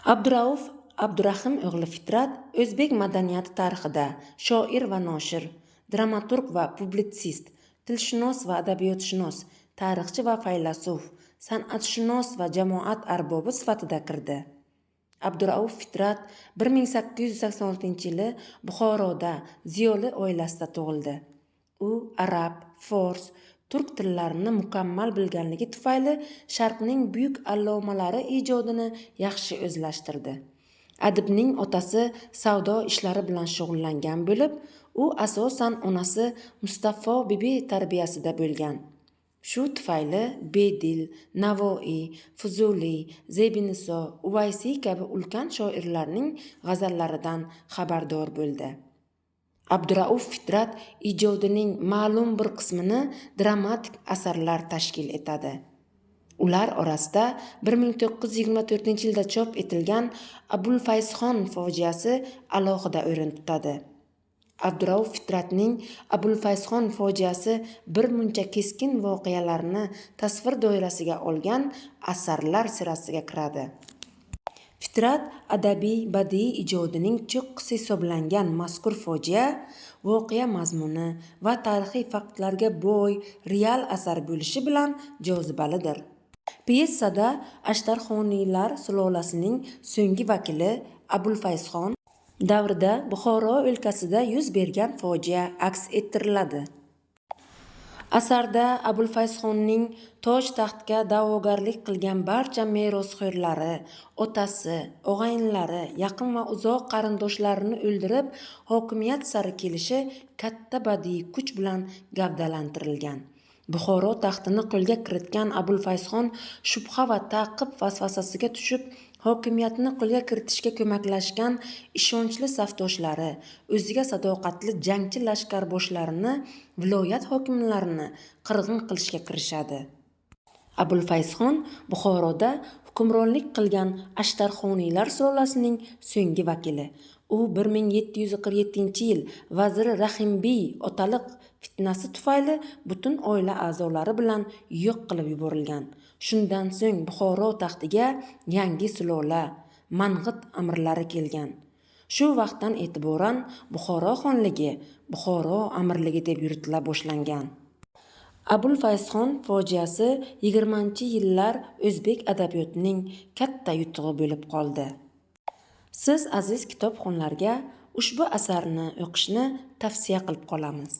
Abdurauf Abdurahim o'g'li Fitrat o'zbek madaniyati tarixida shoir va noshir, dramaturg va publitsist, tilshunos va adabiyotshunos, tarixchi va faylasuf, san'atshunos va jamoat arbobi sifatida kirdi. Abdurauf Fitrat 1886-yili Buxoroda ziyoli oilasida tug'ildi. U arab, fors, turk tillarini mukammal bilganligi tufayli Sharqning buyuk allomalari ijodini yaxshi o'zlashtirdi. Adibning otasi savdo ishlari bilan shug'ullangan bo'lib, u asosan onasi Mustaffo bibi tarbiyasida bo'lgan. Shu tufayli Bedil, Navoiy, Fuzuliy, Zebiniso, Uvaysiy kabi ulkan shoirlarning g'azallaridan xabardor bo'ldi. Abdurauf Fitrat ijodining ma'lum bir qismini dramatik asarlar tashkil etadi. Ular orasida 1924-yilda chop etilgan Abulfayzxon fojiasi alohida o'rin tutadi. Abdurauf Fitratning Abulfayzxon fojiasi bir muncha keskin voqealarni tasvir doirasiga olgan asarlar sirasiga kiradi. Fitrat adabiy badiiy ijodining cho'qqisi hisoblangan mazkur fojia voqea mazmuni va tarixiy faktlarga boy real asar bo'lishi bilan jozibalidir. Pyesada Ashtarxoniylar sulolasining so'nggi vakili Abulfayzxon davrida Buxoro o'lkasida yuz bergan fojia aks ettiriladi. Asarda Abulfayzxonning toj taxtga da'vogarlik qilgan barcha merosxo'rlari, otasi, og'aynilari, yaqin va uzoq qarindoshlarini o'ldirib, hokimiyat sari kelishi katta badiiy kuch bilan gavdalantirilgan. Buxoro taxtini qo'lga kiritgan Abulfayzxon shubha va ta'qib vasvasasiga tushib, hokimiyatni qo'lga kiritishga ko'maklashgan ishonchli safdoshlari, o'ziga sadoqatli jangchi lashkarboshlarini, viloyat hokimlarini qirg'in qilishga kirishadi. Abulfayzxon Buxoroda hukmronlik qilgan Ashtarxoniylar sulolasining so'nggi vakili. U 1747-yil vaziri Rahimbiy otaliq fitnasi tufayli butun oila a'zolari bilan yo'q qilib yuborilgan. Shundan so'ng Buxoro taxtiga yangi sulola, Mang'it amirlari kelgan. Shu vaqtdan e'tiboran Buxoro xonligi Buxoro amirligi deb yuritila boshlangan. Abulfayzxon fojiasi 20-yillar o'zbek adabiyotining katta yutug'i bo'lib qoldi. Siz aziz kitobxonlarga ushbu asarni o'qishni tavsiya qilib qolamiz.